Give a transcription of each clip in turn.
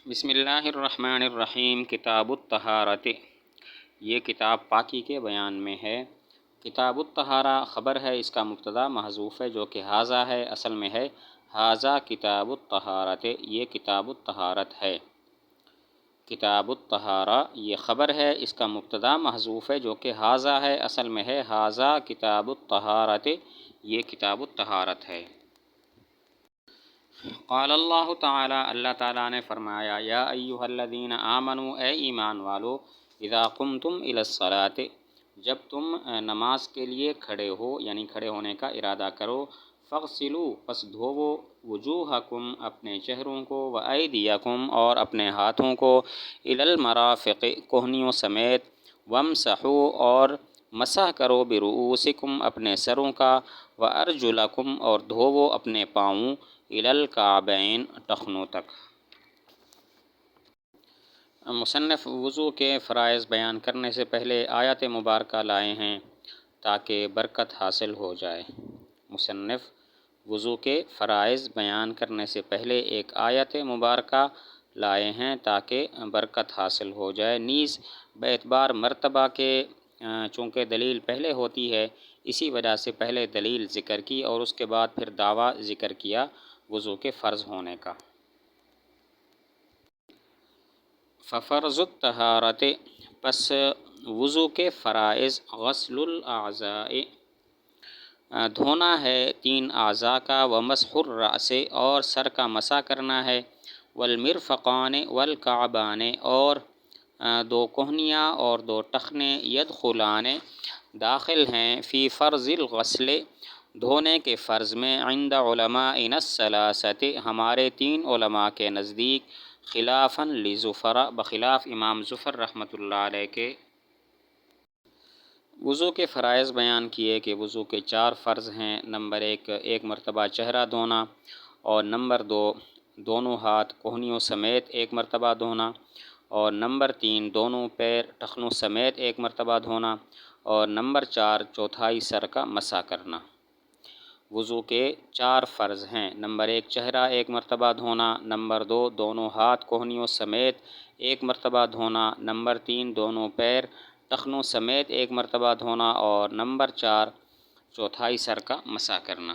بسم اللہ الرحمن الرحیم۔ کتاب الطہارت، یہ کتاب پاکی کے بیان میں ہے۔ کتاب الطہارہ خبر ہے، اس کا مبتدا محذوف ہے جو کہ ھذا ہے، اصل میں ہے ھذا کتاب الطہارت، یہ کتاب الطہارت ہے۔ کتاب الطہارہ یہ خبر ہے، اس کا مبتدا محذوف ہے جو کہ ھذا ہے، اصل میں ہے ھذا کتاب الطہارت، یہ کتاب الطہارت ہے۔ قال اللہ تعالی، اللہ تعالیٰ نے فرمایا، یا ایھا الذین آمنوا، اے ایمان والو، اذا قمتم الی الصلاۃ، جب تم نماز کے لیے کھڑے ہو یعنی کھڑے ہونے کا ارادہ کرو، فاغسلوا، پس دھوو، وجوہکم، اپنے چہروں کو، وایدیکم، اور اپنے ہاتھوں کو، الی المرافق، کوہنیوں سمیت، وامسحوا، اور مسح کرو، برؤوسکم، اپنے سروں کا، وارجلکم، اور دھوو اپنے پاؤں، الی الکعبین، ٹخنوں تک۔ مصنف وضو کے فرائض بیان کرنے سے پہلے آیت مبارکہ لائے ہیں تاکہ برکت حاصل ہو جائے۔ مصنف وضو کے فرائض بیان کرنے سے پہلے ایک آیت مبارکہ لائے ہیں تاکہ برکت حاصل ہو جائے، نیز باعتبار مرتبہ کے، چونکہ دلیل پہلے ہوتی ہے اسی وجہ سے پہلے دلیل ذکر کی اور اس کے بعد پھر دعویٰ ذکر کیا وضو کے فرض ہونے کا۔ ففرض الطہارت، پس وضو کے فرائض، غسل الاعضاء، دھونا ہے تین اعضاء کا، ومسح الرأس، اور سر کا مسح کرنا ہے، والمرفقان والکعبان، اور دو کوہنیاں اور دو ٹخنے، یدخلان، داخل ہیں، فی فرض الغسل، دھونے کے فرض میں، عند علمائنا الثلاثۃ، ہمارے تین علماء کے نزدیک، خلافاً لزفر، بخلاف امام زفر رحمۃ اللہ علیہ کے۔ وضو کے فرائض بیان کیے کہ وضو کے چار فرض ہیں۔ نمبر ایک مرتبہ چہرہ دھونا، اور نمبر دو دونوں ہاتھ کوہنیوں سمیت ایک مرتبہ دھونا، اور نمبر تین دونوں پیر ٹخنوں سمیت ایک مرتبہ دھونا، اور نمبر چار چوتھائی سر کا مسح کرنا۔ وضو کے چار فرض ہیں۔ نمبر ایک چہرہ ایک مرتبہ دھونا، نمبر دو دونوں ہاتھ کوہنیوں سمیت ایک مرتبہ دھونا، نمبر تین دونوں پیر ٹخنوں سمیت ایک مرتبہ دھونا، اور نمبر چار چوتھائی سر کا مسح کرنا۔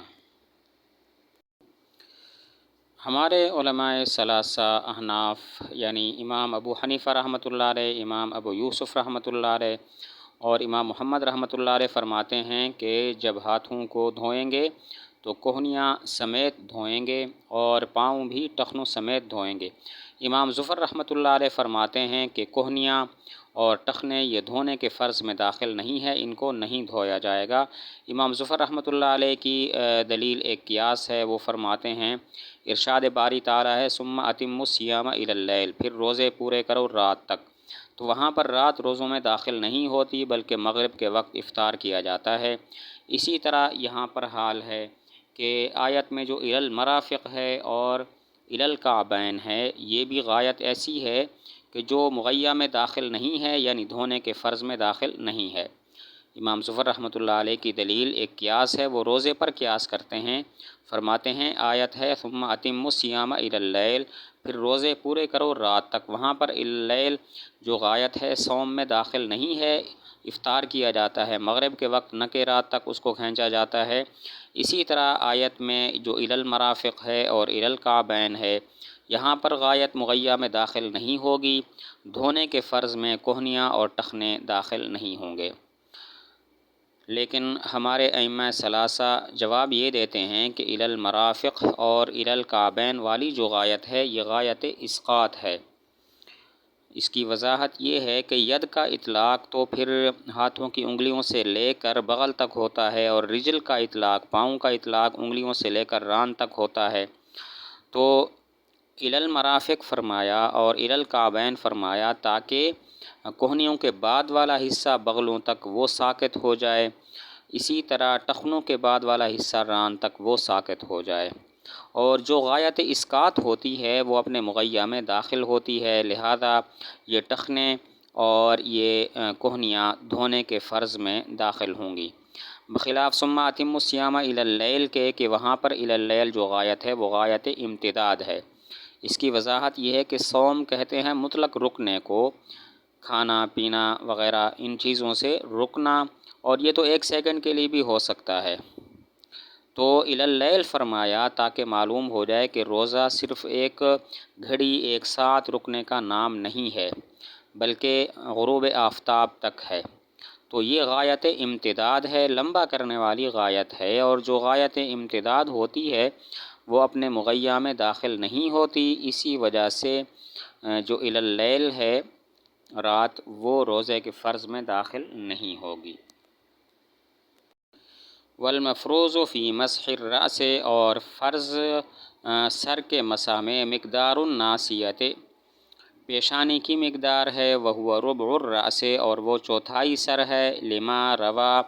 ہمارے علماء ثلاثہ احناف یعنی امام ابو حنیفہ رحمۃ اللہ علیہ، امام ابو یوسف رحمۃ اللہ علیہ اور امام محمد رحمۃ اللہ علیہ فرماتے ہیں کہ جب ہاتھوں کو دھوئیں گے تو کوہنیاں سمیت دھوئیں گے اور پاؤں بھی ٹخنوں سمیت دھوئیں گے۔ امام ظفر رحمۃ اللہ علیہ فرماتے ہیں کہ کوہنیاں اور ٹخنے یہ دھونے کے فرض میں داخل نہیں ہے، ان کو نہیں دھویا جائے گا۔ امام ظفر رحمۃ اللہ علیہ کی دلیل ایک قیاس ہے، وہ فرماتے ہیں، ارشاد باری تعالیٰ ہے، ثم اتموا الصیام الی اللیل، پھر روزے پورے کرو رات تک، تو وہاں پر رات روزوں میں داخل نہیں ہوتی بلکہ مغرب کے وقت افطار کیا جاتا ہے۔ اسی طرح یہاں پر حال ہے کہ آیت میں جو الی المرافق ہے اور الی الکعبین ہے، یہ بھی غایت ایسی ہے کہ جو مغیّہ میں داخل نہیں ہے یعنی دھونے کے فرض میں داخل نہیں ہے۔ امام ظفر رحمۃ اللہ علیہ کی دلیل ایک قیاس ہے، وہ روزے پر قیاس کرتے ہیں، فرماتے ہیں آیت ہے ثم اتموا الصیام الی اللیل، پھر روزے پورے کرو رات تک، وہاں پر اللیل جو غایت ہے صوم میں داخل نہیں ہے، افطار کیا جاتا ہے مغرب کے وقت، نہ کہ رات تک اس کو کھینچا جاتا ہے۔ اسی طرح آیت میں جو الی المرافق ہے اور الی الکعبین ہے، یہاں پر غایت مغیّہ میں داخل نہیں ہوگی، دھونے کے فرض میں کوہنیاں اور ٹخنے داخل نہیں ہوں گے۔ لیکن ہمارے ائمہ ثلاثہ جواب یہ دیتے ہیں کہ الی المرافق اور الی الکعبین والی جو غایت ہے یہ غایت اسقاط ہے۔ اس کی وضاحت یہ ہے کہ ید کا اطلاق تو پھر ہاتھوں کی انگلیوں سے لے کر بغل تک ہوتا ہے، اور رجل کا اطلاق، پاؤں کا اطلاق انگلیوں سے لے کر ران تک ہوتا ہے، تو الی المرافق فرمایا اور الی الکعبین فرمایا تاکہ کوہنیوں کے بعد والا حصہ بغلوں تک وہ ساقط ہو جائے، اسی طرح ٹخنوں کے بعد والا حصہ ران تک وہ ساقط ہو جائے، اور جو غایت اسقاط ہوتی ہے وہ اپنے مغیّہ میں داخل ہوتی ہے، لہذا یہ ٹخنے اور یہ کوہنیاں دھونے کے فرض میں داخل ہوں گی، بخلاف ثم اتموا الصیام الی اللیل کے کہ وہاں پر الی اللیل جو غایت ہے وہ غایت امتداد ہے۔ اس کی وضاحت یہ ہے کہ صوم کہتے ہیں مطلق رکنے کو، کھانا پینا وغیرہ ان چیزوں سے رکنا، اور یہ تو 1 سیکنڈ کے لیے بھی ہو سکتا ہے۔ تو الی اللیل فرمایا تاکہ معلوم ہو جائے کہ روزہ صرف ایک گھڑی ایک ساتھ رکنے کا نام نہیں ہے، بلکہ غروب آفتاب تک ہے۔ تو یہ غایت امتداد ہے، لمبا کرنے والی غایت ہے، اور جو غایت امتداد ہوتی ہے وہ اپنے مغیّہ میں داخل نہیں ہوتی، اسی وجہ سے جو الی اللیل ہے رات، وہ روزے کے فرض میں داخل نہیں ہوگی۔ والمفروض فی مسح الرأس، اور فرض سر کے مسح میں مقدار الناسیت، پیشانی کی مقدار ہے، وہو ربع الرأس، اور وہ چوتھائی سر ہے، لما روا،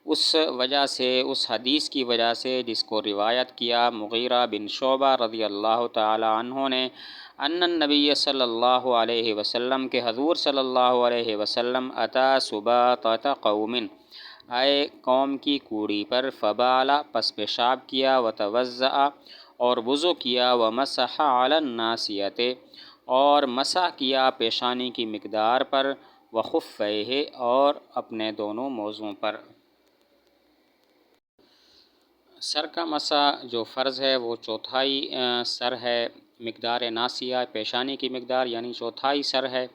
اس وجہ سے، اس حدیث کی وجہ سے جس کو روایت کیا مغیرہ بن شعبہ رضی اللہ تعالی عنہ نے، ان النبی صلی اللہ علیہ وسلم کے حضور صلی اللہ علیہ وسلم اتا سباطۃ قوم، آئے قوم کی کوڑی پر، فبالا، پس پیشاب کیا، وتوضأ، اور وضو کیا، ومسح علی الناسیۃ، اور مسح کیا پیشانی کی مقدار پر، وخفیہ، اور اپنے دونوں موزوں پر۔ سر کا مسح جو فرض ہے وہ چوتھائی سر ہے، مقدار ناسیہ پیشانی کی مقدار یعنی چوتھائی سر ہے،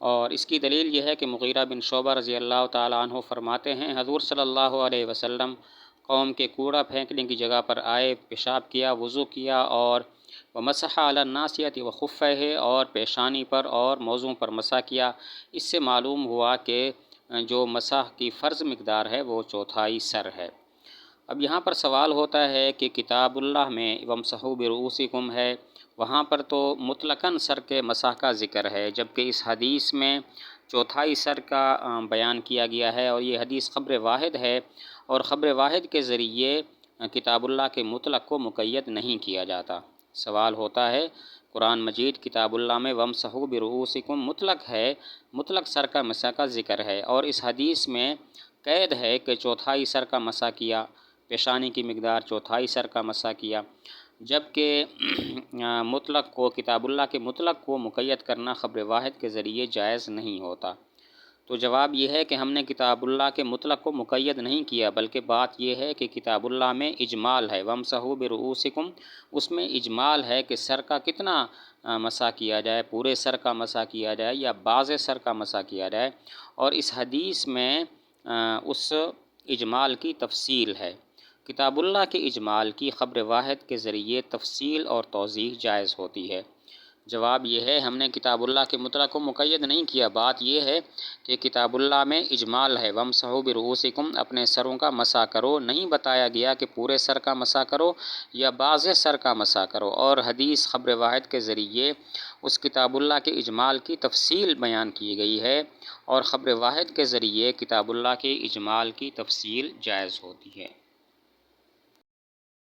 اور اس کی دلیل یہ ہے کہ مغیرہ بن شعبہ رضی اللہ تعالیٰ عنہ فرماتے ہیں حضور صلی اللہ علیہ وسلم قوم کے کوڑا پھینکنے کی جگہ پر آئے، پیشاب کیا، وضو کیا، اور ومسح علی الناسیۃ وخفیہ، اور پیشانی پر اور موزوں پر مسح کیا۔ اس سے معلوم ہوا کہ جو مسح کی فرض مقدار ہے وہ چوتھائی سر ہے۔ اب یہاں پر سوال ہوتا ہے کہ کتاب اللہ میں وامسحوا برؤوسکم ہے، وہاں پر تو مطلقاً سر کے مسح کا ذکر ہے، جبکہ اس حدیث میں چوتھائی سر کا بیان کیا گیا ہے، اور یہ حدیث خبر واحد ہے، اور خبر واحد کے ذریعے کتاب اللہ کے مطلق کو مقید نہیں کیا جاتا۔ سوال ہوتا ہے قرآن مجید کتاب اللہ میں وامسحوا برؤوسکم مطلق ہے، مطلق سر کا مسح کا ذکر ہے، اور اس حدیث میں قید ہے کہ چوتھائی سر کا مسح کیا، پیشانی کی مقدار چوتھائی سر کا مسح کیا، جبکہ مطلق کو، کتاب اللہ کے مطلق کو مقید کرنا خبر واحد کے ذریعے جائز نہیں ہوتا۔ تو جواب یہ ہے کہ ہم نے کتاب اللہ کے مطلق کو مقید نہیں کیا، بلکہ بات یہ ہے کہ کتاب اللہ میں اجمال ہے، وامسحوا برؤوسکم، اس میں اجمال ہے کہ سر کا کتنا مسح کیا جائے، پورے سر کا مسح کیا جائے یا بعض سر کا مسح کیا جائے، اور اس حدیث میں اس اجمال کی تفصیل ہے۔ کتاب اللہ کے اجمال کی خبر واحد کے ذریعے تفصیل اور توضیح جائز ہوتی ہے۔ جواب یہ ہے ہم نے کتاب اللہ کے مطلق کو مقید نہیں کیا، بات یہ ہے کہ کتاب اللہ میں اجمال ہے، وامسحوا برؤوسکم، اپنے سروں کا مسح کرو، نہیں بتایا گیا کہ پورے سر کا مسح کرو یا بعض سر کا مسح کرو، اور حدیث خبر واحد کے ذریعے اس کتاب اللہ کے اجمال کی تفصیل بیان کی گئی ہے، اور خبر واحد کے ذریعے کتاب اللہ کے اجمال کی تفصیل جائز ہوتی ہے۔